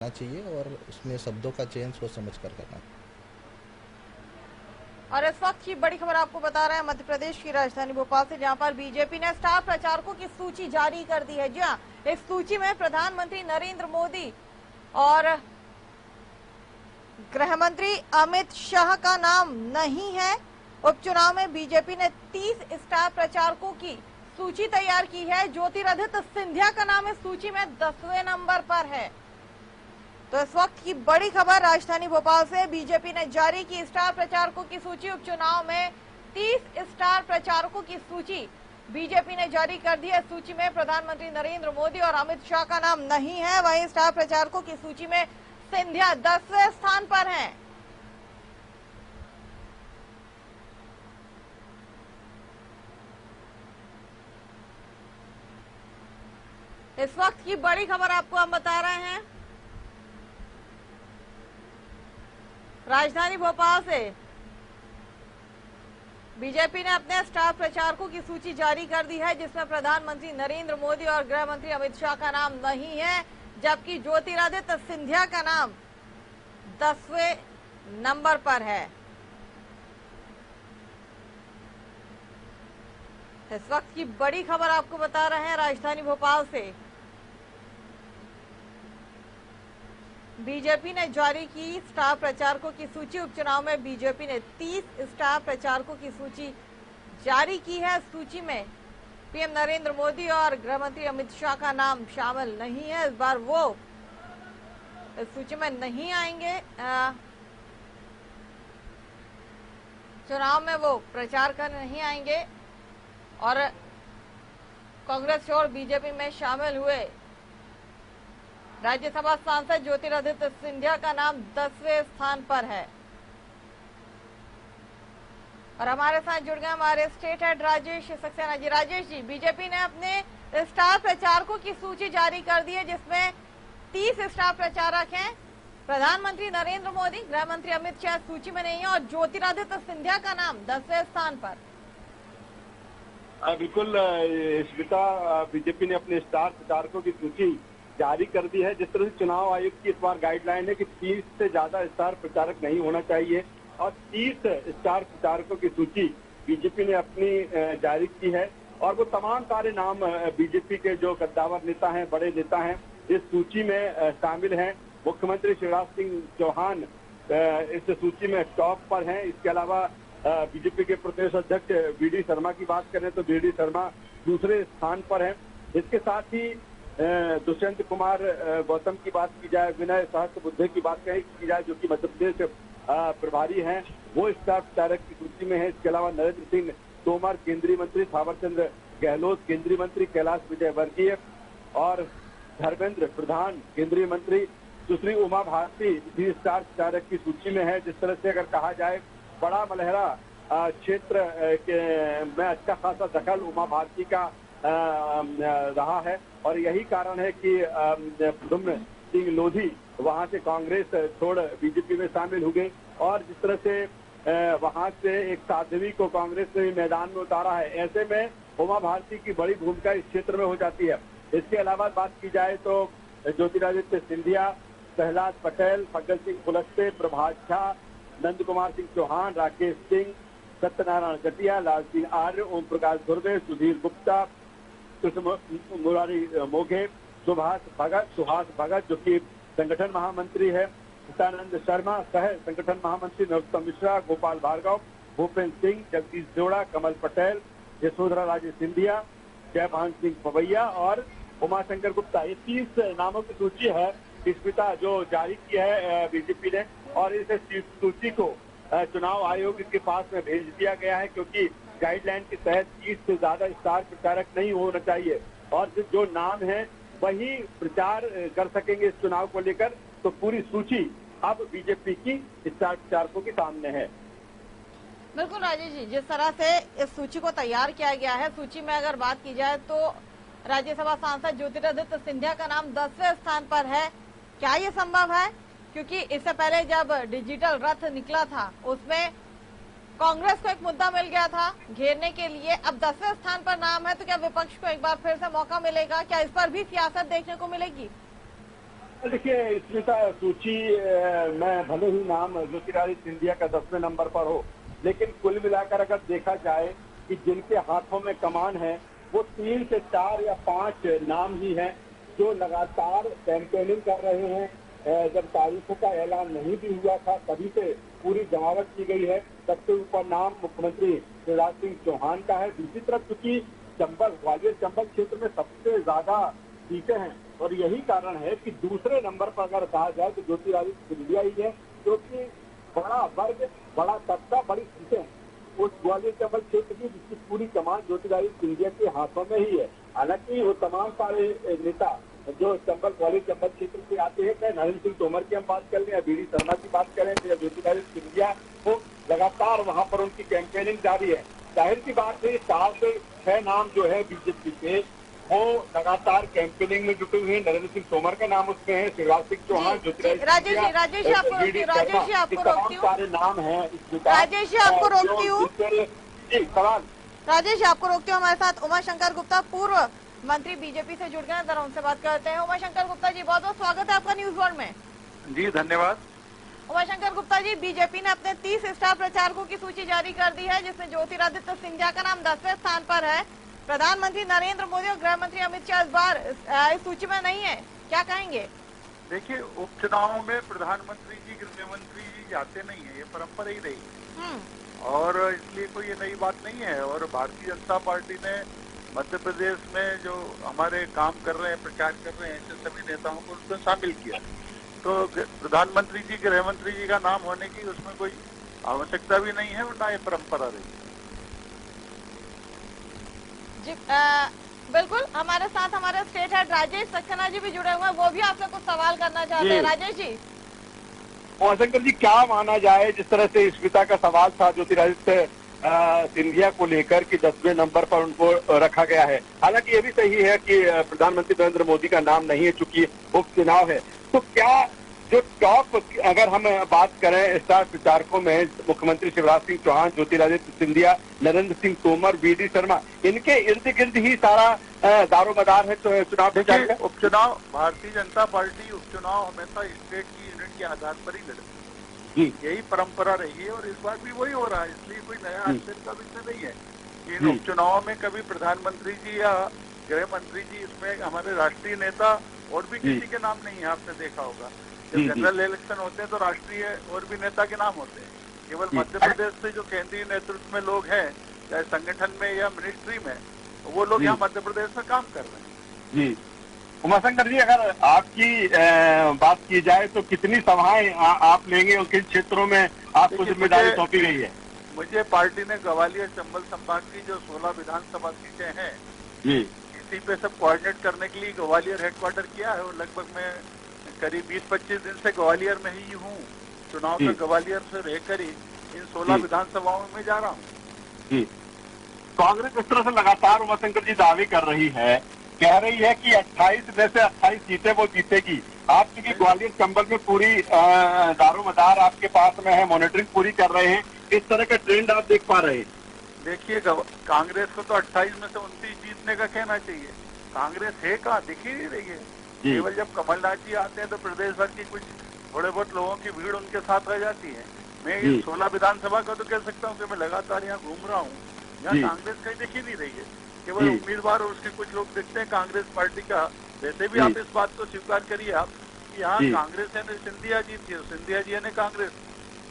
चाहिए और उसमें शब्दों का चयन सोच समझ कर करना। और इस वक्त की बड़ी खबर आपको बता रहे हैं मध्य प्रदेश की राजधानी भोपाल से, जहां पर बीजेपी ने स्टार प्रचारकों की सूची जारी कर दी है। जी हां, इस सूची में प्रधानमंत्री नरेंद्र मोदी और गृह मंत्री अमित शाह का नाम नहीं है। उपचुनाव में बीजेपी ने 30 स्टार प्रचारकों की सूची तैयार की है। ज्योतिरादित्य सिंधिया का नाम इस सूची में 10वें नंबर पर है। तो इस वक्त की बड़ी खबर राजधानी भोपाल से, बीजेपी ने जारी की स्टार प्रचारकों की सूची। उपचुनाव में 30 स्टार प्रचारकों की सूची बीजेपी ने जारी कर दी है। सूची में प्रधानमंत्री नरेंद्र मोदी और अमित शाह का नाम नहीं है। वहीं स्टार प्रचारकों की सूची में सिंधिया 10वें स्थान पर हैं। इस वक्त की बड़ी खबर आपको हम बता रहे हैं राजधानी भोपाल से। बीजेपी ने अपने स्टार प्रचारकों की सूची जारी कर दी है, जिसमें प्रधानमंत्री नरेंद्र मोदी और गृह मंत्री अमित शाह का नाम नहीं है, जबकि ज्योतिरादित्य सिंधिया का नाम 10वें नंबर पर है। इस वक्त की बड़ी खबर आपको बता रहे हैं राजधानी भोपाल से। बीजेपी ने जारी की स्टार प्रचारकों की सूची। उपचुनाव में बीजेपी ने 30 स्टार प्रचारकों की सूची जारी की है। सूची में पीएम नरेंद्र मोदी और गृह मंत्री अमित शाह का नाम शामिल नहीं है। इस बार वो इस सूची में नहीं आएंगे। चुनाव में वो प्रचार करने नहीं आएंगे और कांग्रेस और बीजेपी में शामिल हुए राज्यसभा सांसद ज्योतिरादित्य सिंधिया का नाम 10वें स्थान पर है। और हमारे साथ जुड़ गए हमारे state head Rajesh Saxena ji. Rajesh ji, BJP ने अपने स्टार प्रचारकों की सूची जारी कर दी है, जिसमें 30 स्टार प्रचारक हैं। प्रधानमंत्री नरेंद्र मोदी, गृह मंत्री अमित शाह सूची में नहीं है और ज्योतिरादित्य सिंधिया का नाम 10वें स्थान पर। बिल्कुल स्मिता, बीजेपी ने अपने स्टार प्रचारकों की सूची जारी कर दी है। जिस तरह से चुनाव आयोग की इस बार गाइडलाइन है कि 30 से ज्यादा स्टार प्रचारक नहीं होना चाहिए और 30 स्टार प्रचारकों की सूची बीजेपी ने अपनी जारी की है। और वो तमाम सारे नाम बीजेपी के जो कद्दावर नेता हैं, बड़े नेता हैं, इस सूची में शामिल हैं। मुख्यमंत्री शिवराज सिंह चौहान इस सूची में टॉप पर हैं। इसके अलावा बीजेपी के प्रदेश अध्यक्ष वीडी शर्मा की बात करें तो वीडी शर्मा दूसरे स्थान पर हैं। इसके साथ ही दुष्यंत कुमार गौतम की बात की जाए, विनय सहस्त्रबुद्धे की बात की जाए, जो कि मध्य प्रदेश प्रभारी हैं, वो स्टार प्रचारक की सूची में है। इसके अलावा नरेंद्र सिंह तोमर केंद्रीय मंत्री, थावरचंद गहलोत केंद्रीय मंत्री, कैलाश विजयवर्गीय और धर्मेंद्र प्रधान केंद्रीय मंत्री, सुश्री उमा भारती भी स्टार प्रचारक की सूची में है। जिस तरह से अगर कहा जाए, बड़ा मलहरा क्षेत्र में अच्छा खासा दखल उमा भारती का रहा है और यही कारण है कि प्रद्युम्न सिंह लोधी वहां से कांग्रेस छोड़ बीजेपी में शामिल हुए। और जिस तरह से वहां से एक साध्वी को कांग्रेस ने मैदान में उतारा है, ऐसे में उमा भारती की बड़ी भूमिका इस क्षेत्र में हो जाती है। इसके अलावा बात की जाए तो ज्योतिरादित्य सिंधिया, प्रहलाद पटेल, फग्गन सिंह कुलस्ते, प्रभात झा, नंद कुमार सिंह चौहान, राकेश सिंह, सत्यनारायण कटिया, लाल सिंह आर्य, ओम प्रकाश धुर्वे, सुधीर गुप्ता, कृष्ण मुरारी मोघे, सुहास भगत जो कि संगठन महामंत्री है, सत्यानंद शर्मा, सह संगठन महामंत्री नरोत्तम मिश्रा, गोपाल भार्गव, भूपेंद्र सिंह, जगदीश जोड़ा, कमल पटेल, यशोधरा राजे सिंधिया, जयभान सिंह पवैया और उमाशंकर गुप्ता। ये 30 नामों की सूची है स्मिता जो जारी की है बीजेपी ने। और इस सूची को चुनाव आयोग के पास में भेज दिया गया है, क्योंकि गाइडलाइन के तहत 30 से ज्यादा स्टार प्रचारक नहीं होना चाहिए और जो नाम है वही प्रचार कर सकेंगे इस चुनाव को लेकर। तो पूरी सूची अब बीजेपी की स्टार प्रचारकों के सामने है। बिल्कुल राजेश जी, जिस तरह से इस सूची को तैयार किया गया है, सूची में अगर बात की जाए तो राज्यसभा सांसद ज्योतिरादित्य सिंधिया का नाम 10वें स्थान पर है। क्या ये संभव है? क्योंकि इससे पहले जब डिजिटल रथ निकला था, उसमें कांग्रेस को एक मुद्दा मिल गया था घेरने के लिए। अब 10वें स्थान पर नाम है, तो क्या विपक्ष को एक बार फिर से मौका मिलेगा? क्या इस पर भी सियासत देखने को मिलेगी? देखिए, स्मिता, सूची में भले ही नाम ज्योतिरादित्य सिंधिया का 10वें नंबर पर हो, लेकिन कुल मिलाकर अगर देखा जाए कि जिनके हाथों में कमान है वो 3 से 4 या 5 नाम ही हैं जो लगातार कैंपेनिंग कर रहे हैं। जब तारीखों का ऐलान नहीं भी हुआ था तभी से पूरी जमावट की गई है। सबसे ऊपर नाम मुख्यमंत्री शिवराज सिंह चौहान का है। दूसरी तरफ चूंकि चंबल, ग्वालियर चंबल क्षेत्र में सबसे ज्यादा सीटें हैं और यही कारण है कि दूसरे नंबर पर अगर कहा जाए तो ज्योतिरादित्य सिंधिया ही है, क्योंकि बड़ा वर्ग, बड़ा तबका, बड़ी सीटें हैं उस ग्वालियर चंबल क्षेत्र की, जिसकी पूरी कमान ज्योतिरादित्य सिंधिया के हाथों में ही है। हालांकि वो तमाम सारे नेता जो चंबल, ग्वालियर चंबल क्षेत्र से आते हैं, चाहे नरेंद्र सिंह तोमर की हम बात कर लें या बीडी शर्मा की बात करें या ज्योतिरादित्य सिंधिया हो, लगातार वहां पर उनकी कैंपेनिंग जारी है। जाहिर सी बात है 4 से 6 नाम जो है बीजेपी के वो लगातार कैंपेनिंग में जुटे हुए हैं। नरेंद्र सिंह तोमर का नाम उसमें है, शिवराज सिंह चौहान, राजेश जी आपको रोकती हूँ, सारे नाम है। राजेश जी आपको रोकती हूँ, सवाल राजेश जी आपको रोकती हूँ। हमारे साथ उमाशंकर गुप्ता, पूर्व मंत्री बीजेपी से जुड़ गए, जरा उनसे बात करते हैं। उमाशंकर गुप्ता जी, बहुत बहुत स्वागत है आपका न्यूज वर्ल्ड में। जी धन्यवाद। उमाशंकर गुप्ता जी, बीजेपी ने अपने 30 स्टार प्रचारकों की सूची जारी कर दी है, जिसमें ज्योतिरादित्य सिंधिया का नाम 10वें स्थान पर है। प्रधानमंत्री नरेंद्र मोदी और गृह मंत्री अमित शाह इस बार इस सूची में नहीं है, क्या कहेंगे? देखिए, उपचुनाव में प्रधानमंत्री जी, गृह मंत्री जी जाते नहीं है, ये परंपरा ही रही और इसलिए कोई ये नई बात नहीं है। और भारतीय जनता पार्टी ने मध्य प्रदेश में जो हमारे काम कर रहे हैं, प्रचार कर रहे हैं, ऐसे सभी नेताओं को उसमें शामिल किया। तो प्रधानमंत्री जी, गृह मंत्री जी का नाम होने की उसमें कोई आवश्यकता भी नहीं है और ना ये परंपरा रही। जी बिल्कुल, हमारे साथ हमारे स्टेट हेड राजेश सक्सेना जी भी जुड़े हुए हैं, वो भी आपसे कुछ सवाल करना चाहते हैं। राजेश जी, उमाशंकर जी, क्या माना जाए, जिस तरह से स्मिता का सवाल था ज्योतिरादित्य सिंधिया को लेकर कि 10वें नंबर पर उनको रखा गया है। हालांकि ये भी सही है कि प्रधानमंत्री नरेंद्र मोदी का नाम नहीं है चूंकि उपचुनाव है। तो क्या जो टॉप, अगर हम बात करें स्टार प्रचारकों में, मुख्यमंत्री शिवराज सिंह चौहान, ज्योतिरादित्य सिंधिया, नरेंद्र सिंह तोमर, बीडी शर्मा, इनके इर्द गिर्द ही सारा दारोमदार है तो चुनाव प्रचार का। उपचुनाव, भारतीय जनता पार्टी उपचुनाव हमेशा स्टेट की यूनिट के आधार पर ही लड़ती है, यही परंपरा रही है और इस बार भी वही हो रहा है। इसलिए कोई नया आश्चर्य का विषय नहीं है कि इन उपचुनाव में कभी प्रधानमंत्री जी या गृह मंत्री जी, इसमें हमारे राष्ट्रीय नेता और भी किसी के नाम नहीं है। आपने देखा होगा जब जनरल इलेक्शन होते हैं तो राष्ट्रीय और भी नेता के नाम होते हैं। केवल मध्य प्रदेश से जो केंद्रीय नेतृत्व में लोग हैं, चाहे संगठन में या मिनिस्ट्री में, वो लोग यहाँ मध्य प्रदेश में काम कर रहे हैं। जी उमाशंकर जी, अगर आपकी बात की जाए तो कितनी सभाएं आप लेंगे और किन क्षेत्रों में आपको जिम्मेदारी सौंपी गई है? मुझे पार्टी ने ग्वालियर चंबल संभाग की जो 16 विधानसभा सीटें हैं, इसी पे सब कोऑर्डिनेट करने के लिए ग्वालियर हेडक्वार्टर किया है और लगभग मैं करीब 20-25 दिन से ग्वालियर में ही हूँ। चुनाव तक ग्वालियर से रहकर ही इन 16 विधानसभाओं में जा रहा हूँ। कांग्रेस इस तरह से लगातार उमाशंकर जी दावे कर रही है, कह रही है कि 28 में से 28 सीटें वो जीतेगी। आप चूंकि ग्वालियर चंबल में पूरी दारोमदार आपके पास में है, मॉनिटरिंग पूरी कर रहे हैं, इस तरह का ट्रेंड आप देख पा रहे हैं? देखिए, कांग्रेस को तो 28 में से 29 जीतने का कहना चाहिए। कांग्रेस है कहाँ, दिख ही नहीं रही है। केवल जब कमलनाथ जी आते हैं तो प्रदेश भर की कुछ थोड़े बहुत लोगों की भीड़ उनके साथ रह जाती है। मैं ये 16 विधानसभा का तो कह सकता हूँ कि मैं लगातार यहाँ घूम रहा हूँ, यहाँ कांग्रेस कहीं दिख ही नहीं रही है। केवल उम्मीदवार और उसके कुछ लोग दिखते हैं कांग्रेस पार्टी का। वैसे भी आप इस बात को स्वीकार करिए आप कि यहाँ कांग्रेस है ने सिंधिया जी थी, सिंधिया जी ने कांग्रेस,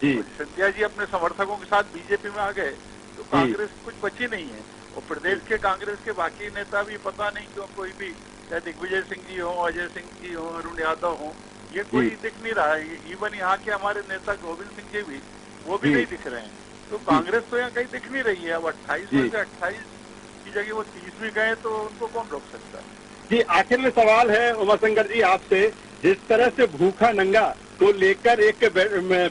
सिंधिया जी अपने समर्थकों के साथ बीजेपी में आ गए तो कांग्रेस कुछ बची नहीं है। और प्रदेश के कांग्रेस के बाकी नेता भी पता नहीं क्यों कोई भी, चाहे दिग्विजय सिंह जी हो, अजय सिंह जी हो, अरुण यादव हो, ये कोई दिख नहीं रहा है। इवन यहाँ के हमारे नेता गोविंद सिंह जी भी, वो भी नहीं दिख रहे हैं। तो कांग्रेस तो यहाँ कहीं दिख नहीं रही है। अब 28 में से 28 की जगह वो 30 भी गए तो उनको कौन रोक सकता है? जी, आखिर में सवाल है उमाशंकर जी आपसे, जिस तरह से भूखा नंगा को लेकर एक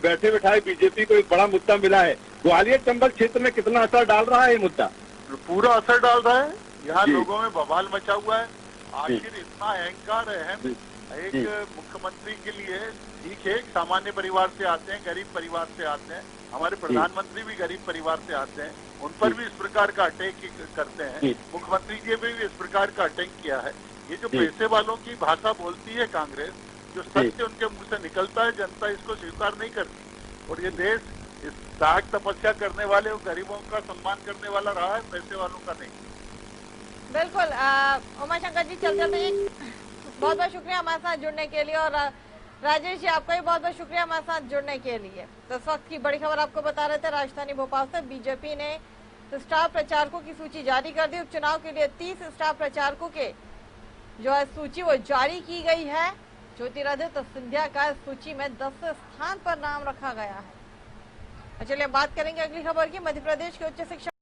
बैठे बैठाए बीजेपी को एक बड़ा मुद्दा मिला है, ग्वालियर चंबल क्षेत्र में कितना असर डाल रहा है ये मुद्दा? पूरा असर डाल रहा है। यहाँ लोगों में बवाल मचा हुआ है। आखिर इतना अहंकार है एक मुख्यमंत्री के लिए। ठीक है, सामान्य परिवार से आते हैं, गरीब परिवार से आते हैं, हमारे प्रधानमंत्री भी गरीब परिवार से आते हैं, उन पर भी इस प्रकार का अटैक करते हैं। मुख्यमंत्री जी भी इस प्रकार का अटैक किया है। ये जो पैसे वालों की भाषा बोलती है कांग्रेस, जो सत्य उनके मुंह से निकलता है जनता इसको स्वीकार नहीं करती। और ये देश इस त्याग तपस्या करने वाले और गरीबों का सम्मान करने वाला रहा है, पैसे वालों का नहीं। बिल्कुल उमाशंकर जी, चल चलते हैं, बहुत बहुत शुक्रिया हमारे साथ जुड़ने के लिए। और राजेश जी, आपका भी बहुत बहुत शुक्रिया हमारे साथ जुड़ने के लिए। तो इस वक्त की बड़ी खबर आपको बता रहे थे, राजधानी भोपाल से बीजेपी ने स्टार प्रचारकों की सूची जारी कर दी। उपचुनाव के लिए 30 स्टार प्रचारकों के जो है सूची वो जारी की गई है। ज्योतिरादित्य सिंधिया का इस सूची में 10 स्थान पर नाम रखा गया है। चलिए बात करेंगे अगली खबर की। मध्य प्रदेश के उच्च शिक्षा